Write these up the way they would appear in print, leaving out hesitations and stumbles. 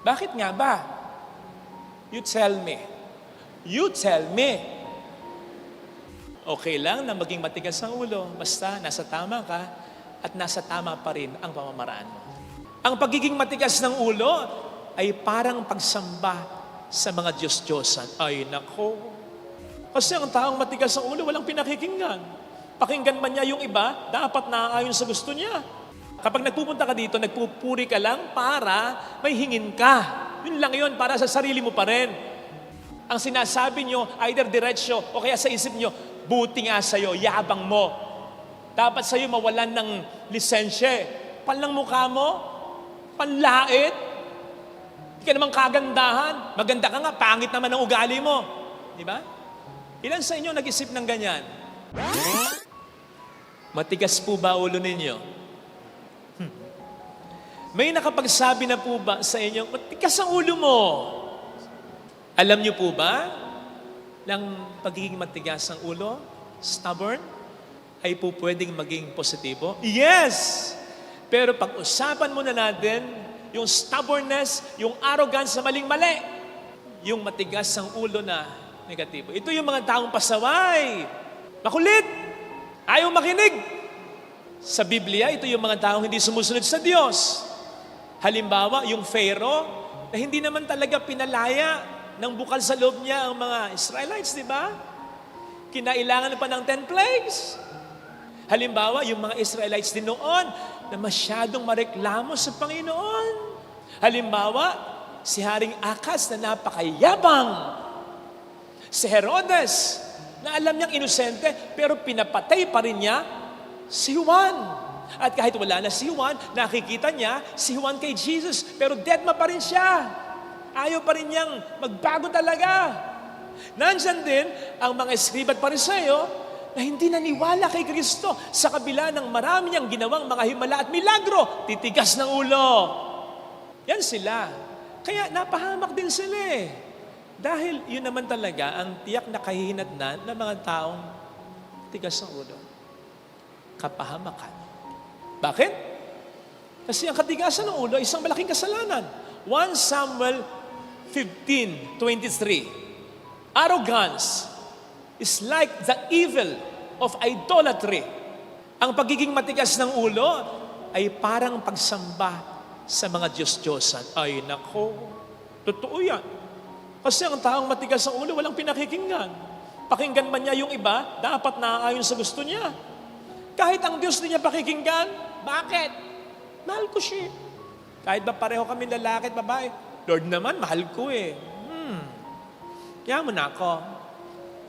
Bakit nga ba? You tell me. You tell me. Okay lang na maging matigas ang ulo, basta nasa tama ka at nasa tama pa rin ang pamamaraan mo. Ang pagiging matigas ng ulo ay parang pagsamba sa mga Diyos-Diyosan. Ay nako. Kasi ang taong matigas ang ulo, walang pinakikinggan. Pakinggan man niya yung iba, dapat naaayon sa gusto niya. Kapag nagpupunta ka dito, nagpupuri ka lang para may hingin ka. Yun lang yun, para sa sarili mo pa rin. Ang sinasabi nyo, either diretsyo o kaya sa isip nyo, buti nga sa'yo, yabang mo. Dapat sa'yo mawalan ng lisensya. Palang mukha mo, panlait. Hindi ka naman kagandahan. Maganda ka nga, pangit naman ang ugali mo. Di ba? Ilan sa inyo nag-isip ng ganyan? Matigas po ba ulo ninyo? May nakapagsabi na po ba sa inyo, matigas ang ulo mo? Alam niyo po ba, ng pagiging matigas ang ulo, stubborn, ay po pwedeng maging positibo? Yes! Pero pag-usapan muna natin, yung stubbornness, yung arrogance na maling-mali, yung matigas ang ulo na negatibo. Ito yung mga taong pasaway, makulit, ayaw makinig. Sa Biblia, ito yung mga taong hindi sumusunod sa Diyos. Halimbawa, yung Pharaoh, na hindi naman talaga pinalaya ng bukal sa loob niya ang mga Israelites, di ba? Kinailangan pa ng 10 plagues. Halimbawa, yung mga Israelites din noon na masyadong mareklamo sa Panginoon. Halimbawa, si Haring Akas na napakayabang. Si Herodes na alam niyang inosente pero pinapatay pa rin niya si Juan. At kahit wala na si Juan, nakikita niya si Juan kay Jesus pero deadma pa rin siya. Ayaw pa rin niyang magbago talaga. Nandyan din ang mga eskriba at pariseyo na hindi naniwala kay Kristo sa kabila ng marami niyang ginawang mga himala at milagro. Titigas ng ulo. Yan sila. Kaya napahamak din sila eh. Dahil yun naman talaga ang tiyak na kahihinatnan ng mga taong tigas ng ulo. Kapahamakan. Bakit? Kasi ang katigasan ng ulo ay isang malaking kasalanan. 1 Samuel 15:23. Arrogance is like the evil of idolatry. Ang pagiging matigas ng ulo ay parang pagsamba sa mga Diyos-Diyosan. Ay nako, totoo yan. Kasi ang taong matigas ang ulo, walang pinakikinggan. Pakinggan man niya yung iba, dapat naaayon sa gusto niya. Kahit ang Diyos niya pakikinggan, bakit? Mahal ko siya. Kahit ba pareho kami lalaki at babae, Lord naman, mahal ko eh. Kaya mo na ako.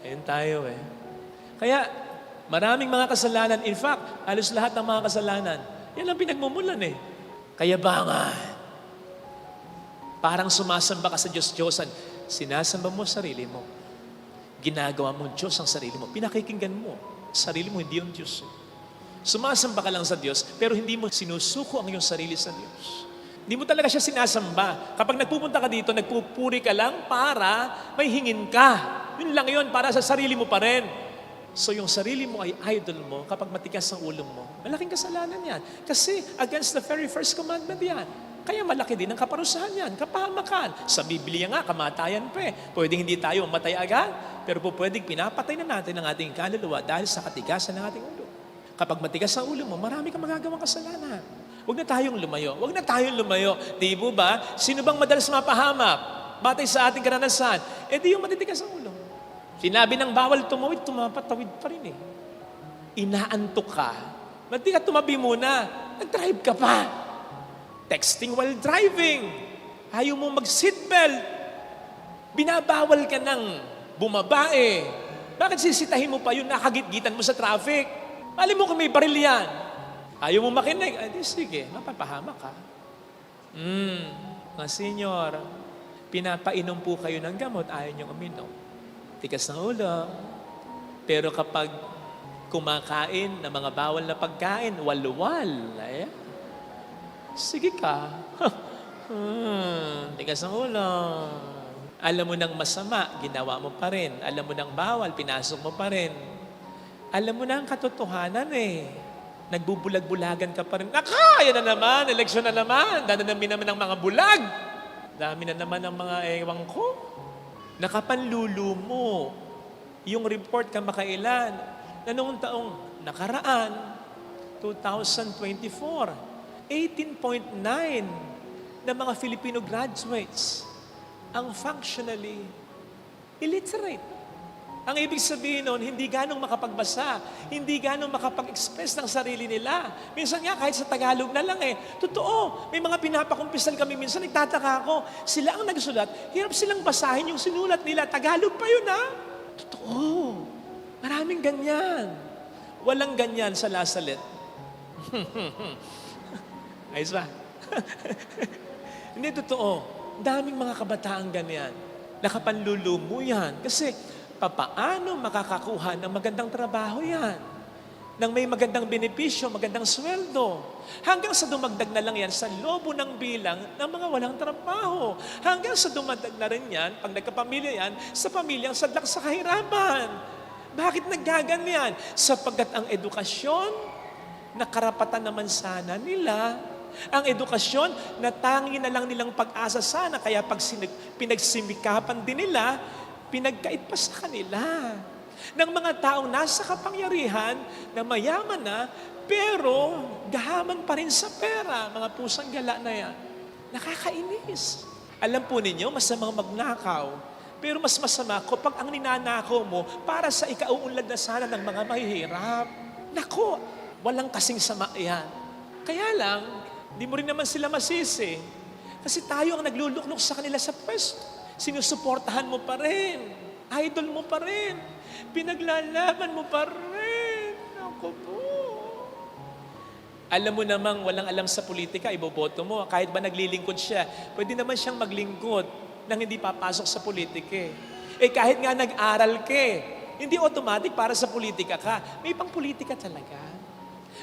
Ayun tayo eh. Kaya, maraming mga kasalanan, in fact, halos lahat ng mga kasalanan, yan ang pinagmumulan eh. Kayabangan. Parang sumasamba ka sa Diyos-Diyosan. Sinasamba mo sarili mo. Ginagawa mong Diyos ang sarili mo. Pinakikinggan mo. Sarili mo, hindi yung Diyos. Sumasamba ka lang sa Diyos, pero hindi mo sinusuko ang iyong sarili sa Diyos. Hindi mo talaga siya sinasamba. Kapag nagpupunta ka dito, nagpupuri ka lang para may hingin ka. Yun lang yun, para sa sarili mo pa rin. So yung sarili mo ay idol mo kapag matigas ang ulo mo. Malaking kasalanan yan. Kasi against the very first commandment yan. Kaya malaki din ang kaparusahan yan, kapahamakan. Sa Biblia nga, kamatayan pa eh. Pwedeng hindi tayo mamatay agad, pero po pwedeng pinapatay na natin ang ating kaluluwa dahil sa katigasan ng ating ulo. Kapag matigas ang ulo mo, marami kang magagawang kasalanan. Huwag na tayong lumayo. Huwag na tayong lumayo. Di po ba? Sino bang madalas mapahamak? Batay sa ating karanasan. Eh di yung matitigas ang ulo. Sinabi ng bawal tumawid, tumapatawid pa rin eh. Inaantok ka. Ba't di ka tumabi muna? Nag-drive ka pa. Texting while driving. Ayaw mo mag-seatbelt. Binabawal ka ng bumabae. Bakit sisitahin mo pa yung nakagitgitan mo sa traffic? Alam mo kung may baril yan. Ayaw mo makinig. Ay, di sige, mapapahamak ka. Mga senyor, pinapainom po kayo ng gamot, ayaw niyong uminom. Tigas ng ulo. Pero kapag kumakain ng mga bawal na pagkain, walwal, eh, sige ka. Tigas ng ulo. Alam mo ng masama, ginawa mo pa rin. Alam mo ng bawal, pinasok mo pa rin. Alam mo na ang katotohanan eh. Nagbubulag-bulagan ka pa rin. Naka, yan na naman, eleksyon na naman. Dananamin naman ng mga bulag. Dami na naman ng mga ewan ko. Nakapanlulo mo yung report kamakailan na noong taong nakaraan, 2024, 18.9 na mga Filipino graduates ang functionally illiterate. Ang ibig sabihin nun, hindi ganong makapagbasa, hindi ganong makapag-express ng sarili nila. Minsan nga, kahit sa Tagalog na lang totoo, may mga pinapakumpisal kami minsan, nagtataka ako, sila ang nagsulat, hirap silang basahin yung sinulat nila, Tagalog pa yun Totoo, maraming ganyan. Walang ganyan sa Lasalet. Ayos ba? Hindi totoo. Daming mga kabataan ganyan. Nakapanlulumo yan. Kasi papaano makakakuha ng magandang trabaho yan? Nang may magandang benepisyo, magandang sweldo. Hanggang sa dumagdag na lang yan sa lobo ng bilang ng mga walang trabaho. Hanggang sa dumagdag na rin yan, pag nagkapamilya yan, sa pamilyang sadlak sa kahirapan. Bakit naggaganyan? Sapagkat ang edukasyon, na karapatan naman sana nila, ang edukasyon na tangi na lang nilang pag-asa sana, kaya pag pinagsimikapan din nila, pinagkait pa sa kanila ng mga taong nasa kapangyarihan na mayaman na, pero gahaman pa rin sa pera, mga pusang gala na yan. Nakakainis. Alam po ninyo, masamang magnakaw, pero mas masama kapag ang ninanakaw mo para sa ikauunlad na sana ng mga mahihirap. Nako, walang kasing sama yan. Kaya lang, di mo rin naman sila masisi. Kasi tayo ang nagluluklok sa kanila sa pwesto. Sinusuportahan mo pa rin. Idol mo pa rin. Pinaglalaban mo pa rin. Ako po. Alam mo namang walang alam sa politika, iboboto mo. Kahit ba naglilingkod siya, pwede naman siyang maglingkod nang hindi papasok sa politika. Kahit nga nag-aral ka, hindi automatic para sa politika ka. May pang politika talaga.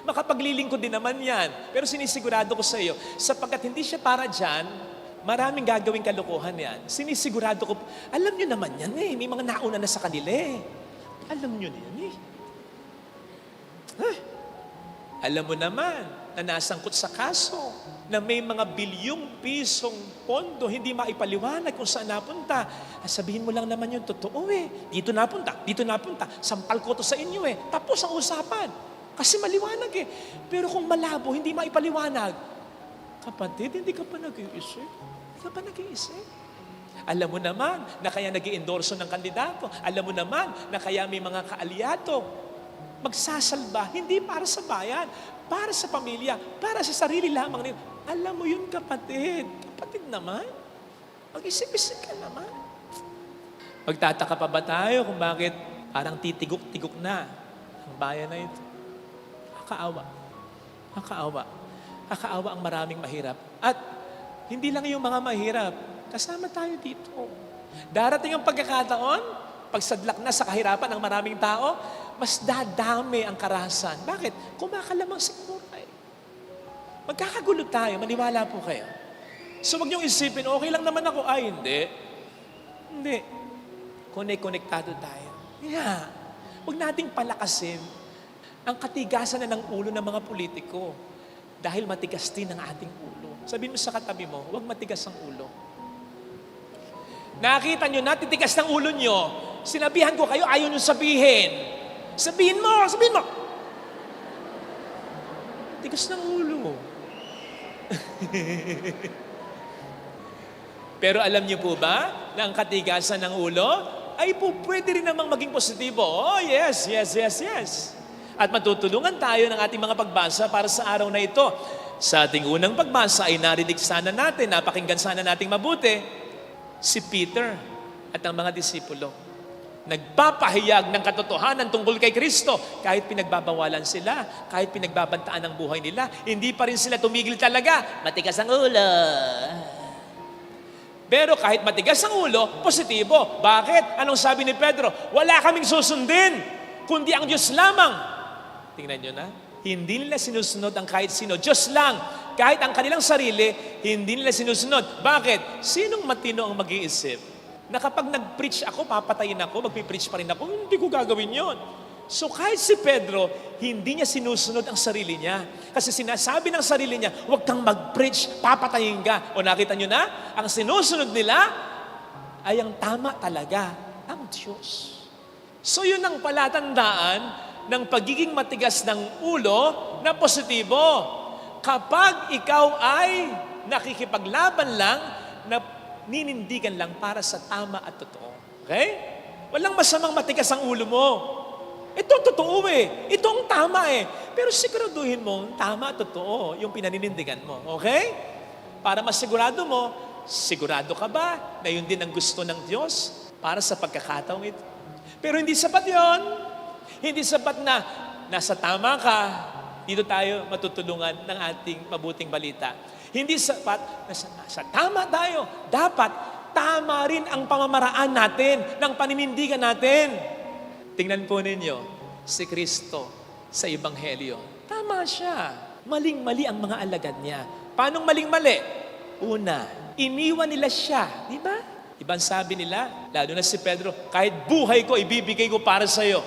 Makapaglilingkod din naman yan. Pero sinisigurado ko sa iyo, sapagkat hindi siya para dyan, maraming gagawing kalokohan yan. Sinisigurado ko, alam nyo naman yan may mga nauna na sa kanila Alam nyo na yan Alam mo naman na nasangkot sa kaso na may mga bilyong pisong pondo, hindi maipaliwanag kung saan napunta. Sabihin mo lang naman yung totoo Dito napunta. Sampal ko to sa inyo Tapos ang usapan. Kasi maliwanag Pero kung malabo, hindi maipaliwanag. Kapatid, hindi ka pa nag-iisip. Alam mo naman na kaya nag-i-endorso ng kandidato. Alam mo naman na kaya may mga kaalyado. Magsasalba, hindi para sa bayan, para sa pamilya, para sa sarili lamang nila. Alam mo yun, kapatid. Kapatid naman. Mag-isip-isip ka naman. Magtataka pa ba tayo kung bakit parang titigok-tigok na ang bayan na ito? Nakakaawa. Nakakaawa ang maraming mahirap. At hindi lang yung mga mahirap, kasama tayo dito. Darating ang pagkakataon, pagsadlak na sa kahirapan ng maraming tao, mas dadami ang karahasan. Bakit? Kumakalamang siguro Magkakagulo tayo, maniwala po kayo. So wag niyong isipin, okay lang naman ako. Ay, hindi. Konektado tayo. Huwag nating palakasin ang katigasan na ng ulo ng mga politiko. Dahil matigas din ang ating ulo. Sabihin mo sa katabi mo, huwag matigas ang ulo. Nakita nyo na, titigas ng ulo nyo. Sinabihan ko kayo, ayaw nyo sabihin. Sabihin mo! Tigas ng ulo. Pero alam niyo po ba na ang katigasan ng ulo ay po pwede rin namang maging positibo. Oh, yes. At matutulungan tayo ng ating mga pagbasa para sa araw na ito. Sa ating unang pagbasa ay narinig sana natin, napakinggan sana nating mabuti, si Peter at ang mga disipulo. Nagpapahayag ng katotohanan tungkol kay Kristo. Kahit pinagbabawalan sila, kahit pinagbabantaan ang buhay nila, hindi pa rin sila tumigil talaga. Matigas ang ulo. Pero kahit matigas ang ulo, positibo. Bakit? Anong sabi ni Pedro? Wala kaming susundin, kundi ang Diyos lamang. Tingnan nyo na. Hindi nila sinusunod ang kahit sino. Diyos lang. Kahit ang kanilang sarili, hindi nila sinusunod. Bakit? Sinong matino ang mag-iisip? Na kapag nag-preach ako, papatayin ako, magpipreach pa rin ako, hindi ko gagawin yon. So kahit si Pedro, hindi niya sinusunod ang sarili niya. Kasi sinasabi ng sarili niya, huwag kang mag-preach, papatayin ka. O nakita niyo na, ang sinusunod nila ay ang tama talaga, ang Diyos. So yun ang palatandaan ng pagiging matigas ng ulo na positibo. Kapag ikaw ay nakikipaglaban lang, na ninindigan lang para sa tama at totoo. Okay? Walang masamang matigas ang ulo mo. Ito ang totoo eh. Ito ang tama eh. Pero siguraduhin mo, tama at totoo yung pinaninindigan mo. Okay? Para masigurado mo, sigurado ka ba na yun din ang gusto ng Diyos para sa pagkakataong ito? Pero hindi sapat yon. Hindi sapat na nasa tama ka, dito tayo matutulungan ng ating mabuting balita. Hindi sapat na sa tama tayo. Dapat tama rin ang pamamaraan natin, ng paninindigan natin. Tingnan po ninyo, si Kristo sa Ebanghelyo. Tama siya. Maling-mali ang mga alagad niya. Paano maling-mali? Una, iniwan nila siya. Di ba? Ibang sabi nila, lalo na si Pedro, kahit buhay ko, ibibigay ko para sa'yo.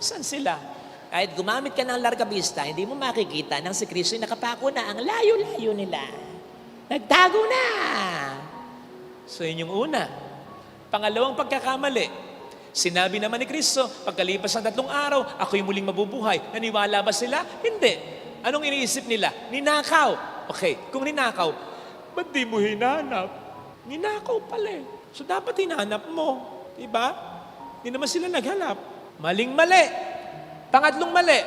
Saan sila? Kahit gumamit ka ng largabista, hindi mo makikita nang si Kristo ay nakapako na ang layo-layo nila. Nagtago na! So yun yung una. Pangalawang pagkakamali, sinabi naman ni Kristo, pagkalipas ng 3 araw, ako'y muling mabubuhay. Naniwala ba sila? Hindi. Anong iniisip nila? Ninakaw. Okay, kung ninakaw, ba't di mo hinanap? Ninakaw pala eh. So dapat hinanap mo. Diba? Hindi naman sila naghanap. Maling-mali. Pangatlong mali,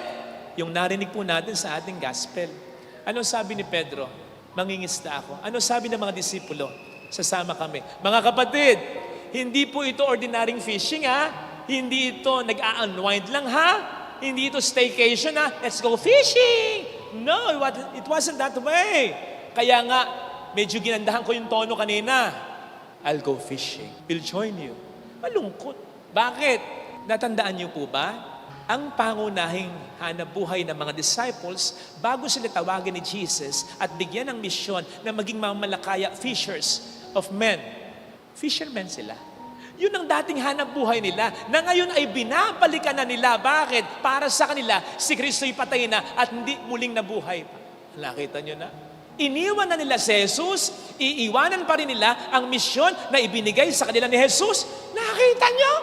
yung narinig po natin sa ating gospel. Anong sabi ni Pedro? Mangingisda ako. Ano sabi ng mga disipulo? Sasama kami. Mga kapatid, hindi po ito ordinaryong fishing ha. Hindi ito nag-a-unwind lang ha. Hindi ito staycation ha. Let's go fishing. No, it wasn't that way. Kaya nga, medyo ginandahan ko yung tono kanina. I'll go fishing. We'll join you. Malungkot. Bakit? Natandaan niyo po ba? Ang pangunahing hanapbuhay ng mga disciples bago sila tawagin ni Jesus at bigyan ng misyon na maging mamalakaya fishers of men. Fishermen sila. Yun ang dating hanapbuhay nila na ngayon ay binabalikan na nila. Bakit? Para sa kanila, si Kristo'y patay na at hindi muling nabuhay pa. Nakita nyo na? Iniwan na nila si Jesus, iiwanan pa rin nila ang misyon na ibinigay sa kanila ni Jesus. Nakita nyo?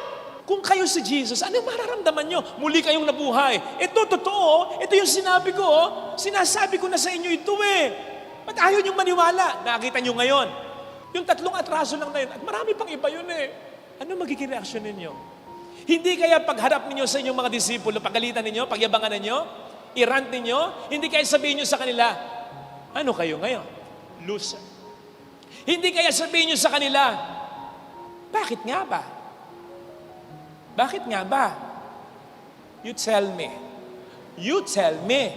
Kung kayo si Jesus, ano mararamdaman nyo? Muli kayong nabuhay. Ito, totoo. Ito yung sinabi ko. Sinasabi ko na sa inyo ito eh. Ba't ayaw niyong maniwala? Nakita nyo ngayon. Yung 3 atraso lang na yun. At marami pang iba yun eh. Ano magiging reaksyon ninyo? Hindi kaya pagharap ninyo sa inyong mga disipulo, pagalitan ninyo, pagyabangan ninyo, irant ninyo, hindi kaya sabihin nyo sa kanila, ano kayo ngayon? Loser. Hindi kaya sabihin nyo sa kanila, bakit nga ba? Bakit nga ba? You tell me. You tell me.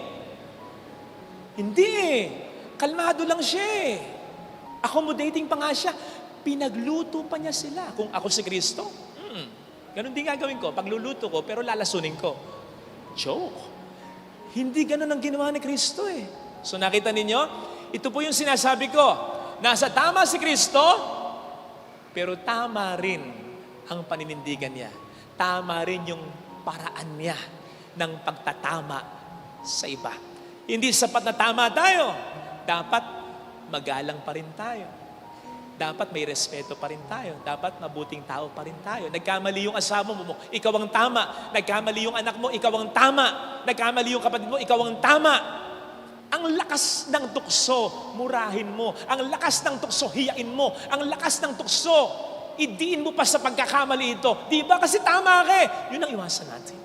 Hindi eh. Kalmado lang siya eh. Accommodating pa nga siya. Pinagluto pa niya sila. Kung ako si Kristo, ganun din gagawin ko. Pagluluto ko, pero lalasunin ko. Joke. Hindi ganun ang ginawa ni Kristo eh. So nakita ninyo, ito po yung sinasabi ko. Nasa tama si Kristo, pero tama rin ang paninindigan niya. Tama rin yung paraan niya ng pagtatama sa iba. Hindi sapat na tama tayo. Dapat magalang pa rin tayo. Dapat may respeto pa rin tayo. Dapat mabuting tao pa rin tayo. Nagkamali yung asawa mo, ikaw ang tama. Nagkamali yung anak mo, ikaw ang tama. Nagkamali yung kapatid mo, ikaw ang tama. Ang lakas ng tukso, murahin mo. Ang lakas ng tukso, hiyain mo. Ang lakas ng tukso, idiin mo pa sa pagkakamali ito. Di ba? Kasi tama ka eh. Yun ang iwasan natin.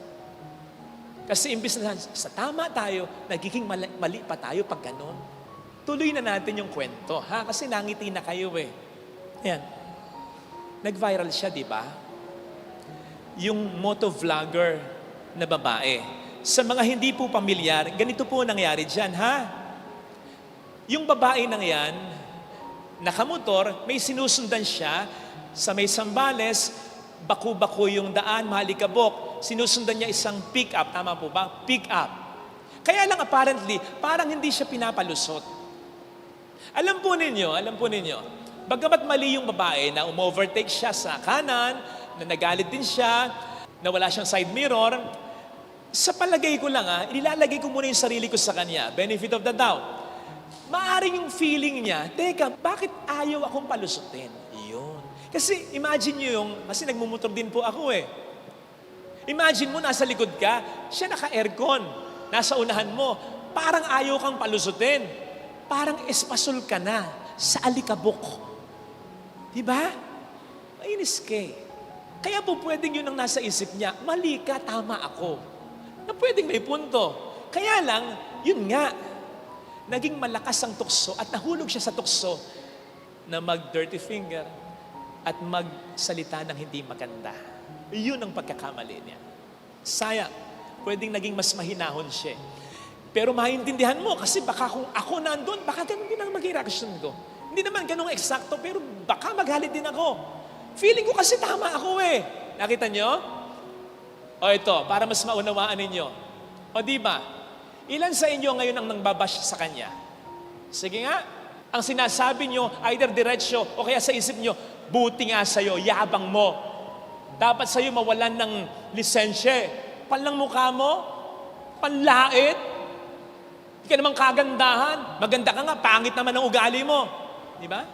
Kasi imbis na sa tama tayo, nagiging mali pa tayo pag ganon. Tuloy na natin yung kwento, ha? Kasi nangiti na kayo eh. Ayan. Nag-viral siya, di ba? Yung motovlogger na babae. Sa mga hindi po pamilyar, ganito po nangyari dyan, ha? Yung babae nang yan, nakamotor, may sinusundan siya, sa may Sambales, baku-baku yung daan, mahalikabok. Sinusundan niya isang pick-up. Tama po ba? Pick-up. Kaya lang apparently, parang hindi siya pinapalusot. Alam po ninyo, bagamat mali yung babae na umovertake siya sa kanan, na nagalit din siya, na wala siyang side mirror, Sa palagay ko lang inilalagay ko muna yung sarili ko sa kanya. Benefit of the doubt. Maaring yung feeling niya, teka, bakit ayaw akong palusutin? Yun. Kasi imagine nyo kasi nagmumotor din po ako eh. Imagine mo, nasa likod ka, siya naka-aircon, nasa unahan mo, parang ayaw kang palusutin. Parang espasol ka na sa alikabok. Diba? Mainis ka eh. Kaya po pwedeng yun ang nasa isip niya, mali ka, tama ako. Na pwedeng may punto. Kaya lang, yun nga, naging malakas ang tukso at nahulog siya sa tukso na mag-dirty finger at magsalita ng hindi maganda. Yun ang pagkakamali niya. Sayang, pwedeng naging mas mahinahon siya. Pero maintindihan mo kasi baka kung ako nandun, baka ganun din ang maging reaction ko. Hindi naman ganun eksakto, pero baka magalit din ako. Feeling ko kasi tama ako eh. Nakita nyo? O ito, para mas maunawaan ninyo. O di ba? Ilan sa inyo ngayon ang nangbabash sa kanya? Sige nga, ang sinasabi nyo, either diretsyo o kaya sa isip nyo, buti nga sa'yo, yabang mo. Dapat sa'yo mawalan ng lisensya. Panlang mukha mo, panlait. Hindi ka naman kagandahan. Maganda ka nga, pangit naman ang ugali mo. Di ba?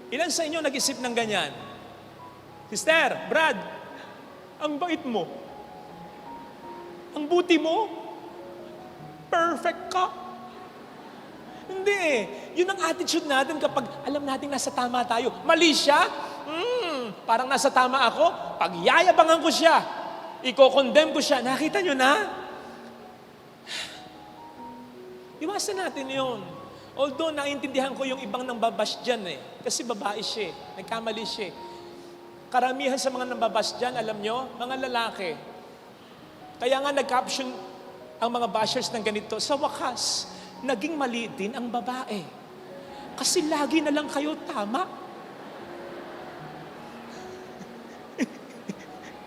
Ilan sa inyo nag-isip ng ganyan? Sister, Brad, ang bait mo. Ang buti mo. Perfect ka. Hindi eh. Yun ang attitude natin kapag alam natin nasa tama tayo. Mali siya? Parang nasa tama ako. Pag yayabangan ko siya, i-condemn ko siya. Nakita nyo na? Iwasan natin yun. Although naintindihan ko yung ibang nambabash dyan eh. Kasi babae siya eh. Nagkamali siya eh. Karamihan sa mga nambabash dyan, alam nyo, mga lalaki. Kaya nga nag-caption ang mga bashers ng ganito, sa wakas, naging mali din ang babae. Kasi lagi na lang kayo tama.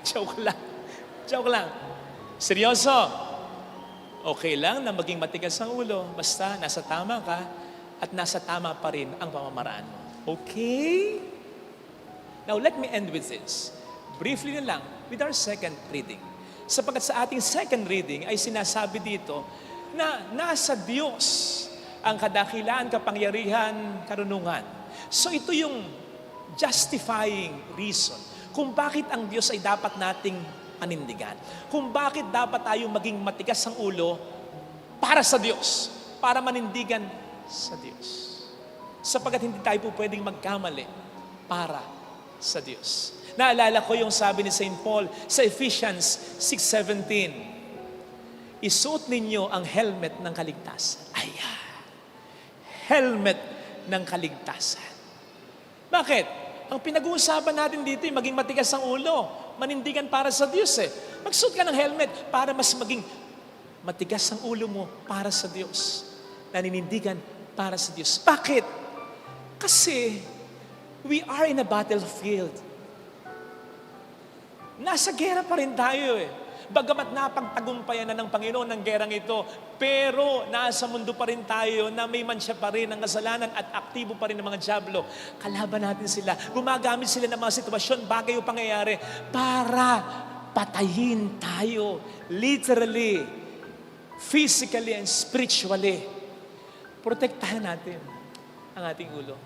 Joke lang. Joke lang. Seryoso. Okay lang na maging matigas ang ulo, basta nasa tama ka at nasa tama pa rin ang pamamaraan mo. Okay? Now let me end with this. Briefly na lang with our second reading. Sapagkat sa ating second reading ay sinasabi dito na nasa Diyos ang kadakilaan, kapangyarihan, karunungan. So ito yung justifying reason kung bakit ang Diyos ay dapat nating panindigan. Kung bakit dapat tayo maging matigas ang ulo para sa Diyos, para manindigan sa Diyos. Sapagkat hindi tayo po pwedeng magkamali para sa Diyos. Naalala ko yung sabi ni St. Paul sa Ephesians 6:17. Isuot ninyo ang helmet ng kaligtasan. Helmet ng kaligtasan. Bakit? Ang pinag-uusapan natin dito ay maging matigas ang ulo. Manindigan para sa Diyos eh. Magsuot ka ng helmet para mas maging matigas ang ulo mo para sa Diyos. Naninindigan para sa Diyos. Bakit? Kasi we are in a battlefield. Nasa gera pa rin tayo eh. Bagamat napagtagumpayan na ng Panginoon ng gerang ito, pero nasa mundo pa rin tayo na may mansya pa rin ng kasalanan at aktibo pa rin ng mga dyablo. Kalaban natin sila. Gumagamit sila ng mga sitwasyon, bagay o pangyayari para patayin tayo. Literally, physically and spiritually. Protektahan natin ang ating ulo.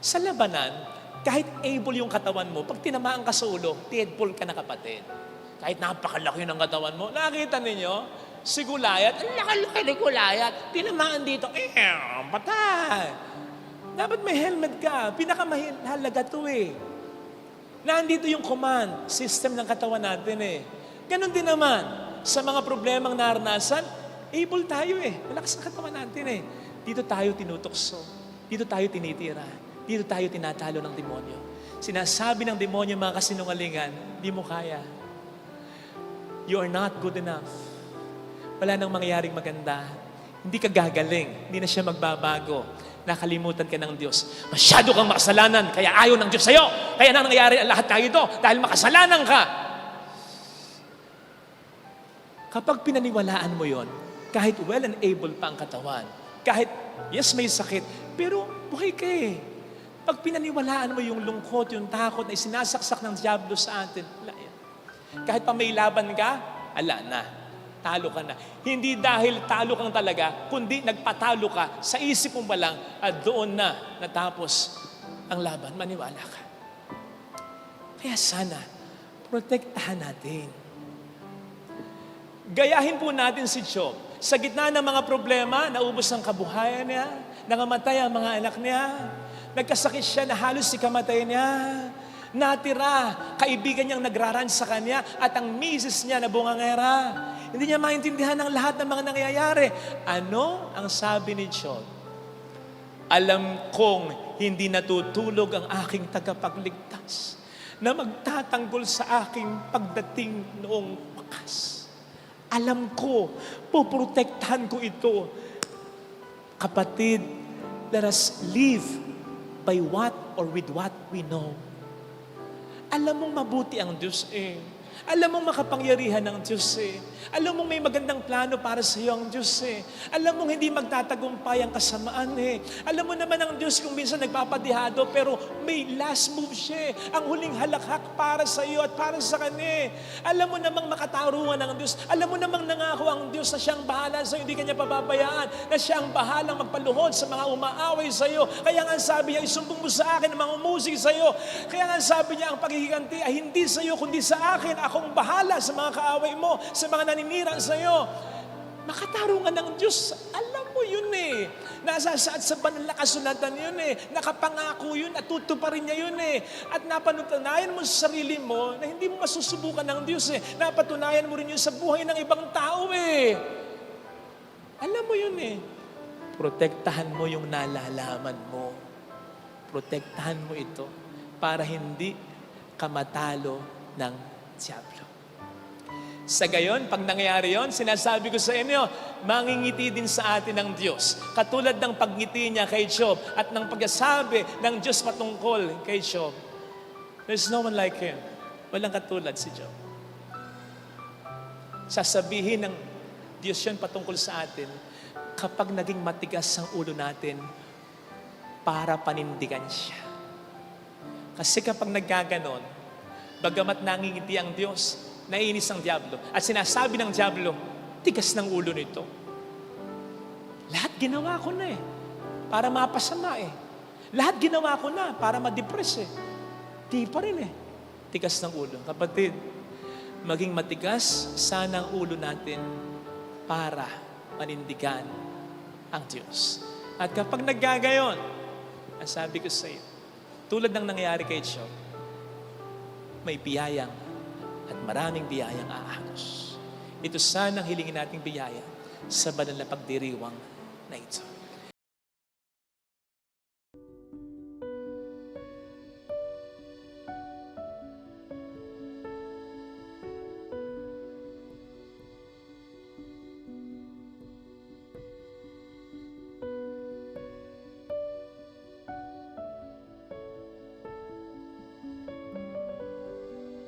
Sa labanan, kahit able yung katawan mo, pag tinamaan ka sa ulo, deadpool ka na kapatid. Kahit napakalaki ng katawan mo, nakita ninyo, si Gulayat, ang laki-laki ni Gulayat, tinamaan dito, patay. Dapat may helmet ka, pinakamahalaga to eh. Nandito yung command system ng katawan natin eh. Ganon din naman, sa mga problemang naranasan, able tayo eh. Malakas ang katawan natin eh. Dito tayo tinutokso, dito tayo tinitira. Dito tayo tinatalo ng demonyo. Sinasabi ng demonyo, mga kasinungalingan, di mo kaya. You are not good enough. Wala nang mangyayaring maganda. Hindi ka gagaling. Hindi na siya magbabago. Nakalimutan ka ng Diyos. Masyado kang makasalanan, kaya ayaw ng Diyos sa'yo. Kaya na nangyayari ang lahat tayo ito dahil makasalanan ka. Kapag pinaniwalaan mo yon, kahit well and able pa ang katawan, kahit yes may sakit, pero buhay ka eh. Pag pinaniwalaan mo yung lungkot, yung takot na isinasaksak ng diablo sa atin, wala yan. Kahit pa may laban ka, ala na. talo ka na. Hindi dahil talo kang talaga, kundi nagpatalo ka sa isip mo pa lang at doon na natapos ang laban. Maniwala ka. Kaya sana, protektahan natin. Gayahin po natin si Job. Sa gitna ng mga problema, naubos ang kabuhayan niya, nangamatay ang mga anak niya, nagkasakit siya na halos si kamatay niya, natira, kaibigan niyang nagraran sa kanya at ang misis niya na bungangera. Hindi niya maintindihan ang lahat ng mga nangyayari. Ano ang sabi ni Job? Alam kong hindi natutulog ang aking tagapagligtas na magtatanggol sa aking pagdating noong wakas. Alam ko, puprotektahan ko ito. Kapatid, let us live by what or with what we know. Alam mong mabuti ang Diyos eh. Alam mong makapangyarihan ang Diyos eh. Alam mong may magandang plano para sa iyo ang Diyos eh. Alam mong hindi magtatagumpay ang kasamaan eh. Alam mo naman ang Diyos kung minsan nagpapadihado pero may last move siya eh. Ang huling halakhak para sa iyo at para sa Kanya eh. Alam mo namang makatarungan ang Diyos. Alam mo namang nangako ang Diyos na siyang bahala sa iyo, hindi Kanya pababayaan. Na siyang bahalang magpaluhod sa mga umaaway sa iyo. Kaya nga sabi niya, isumbong mo sa akin ang mga umusig sa iyo. Kaya nga sabi niya, ang paghihiganti ay hindi sa iyo kundi sa akin. Akong bahala sa mga kaaway mo, sa mga naninira sa iyo. Makatarungan ng Diyos. Alam mo yun eh. Nasasaad sa banal na kasulatan yun eh. Nakapangako yun at tutuparin niya yun eh. At napatunayan mo sa sarili mo na hindi mo masusubukan ng Diyos eh. Napatunayan mo rin yun sa buhay ng ibang tao eh. Alam mo yun eh. Protektahan mo yung nalalaman mo. Protektahan mo ito para hindi ka matalo ng Diablo. Sa gayon, pag nangyari yon, sinasabi ko sa inyo, mangingiti din sa atin ng Diyos. Katulad ng pagngiti niya kay Job at ng pagsasabi ng Diyos patungkol kay Job. There's no one like Him. Walang katulad si Job. Sasabihin ng Diyos yun patungkol sa atin kapag naging matigas ang ulo natin para panindigan siya. Kasi kapag nagkaganon, bagamat nangingiti ang Diyos, naiinis ang Diablo. At sinasabi ng Diablo, tigas ng ulo nito. Lahat ginawa ko na eh, para mapasama eh. Lahat ginawa ko na para ma-depress eh. Di pa rin eh. Tigas ng ulo. Kapatid, maging matigas sana ang ulo natin para panindigan ang Diyos. At kapag naggagayon, ang sabi ko sa iyo, tulad ng nangyari kay Job, may biyayang at maraming biyayang aahos. Ito sanang hilingin nating biyaya sa banal na pagdiriwang na ito.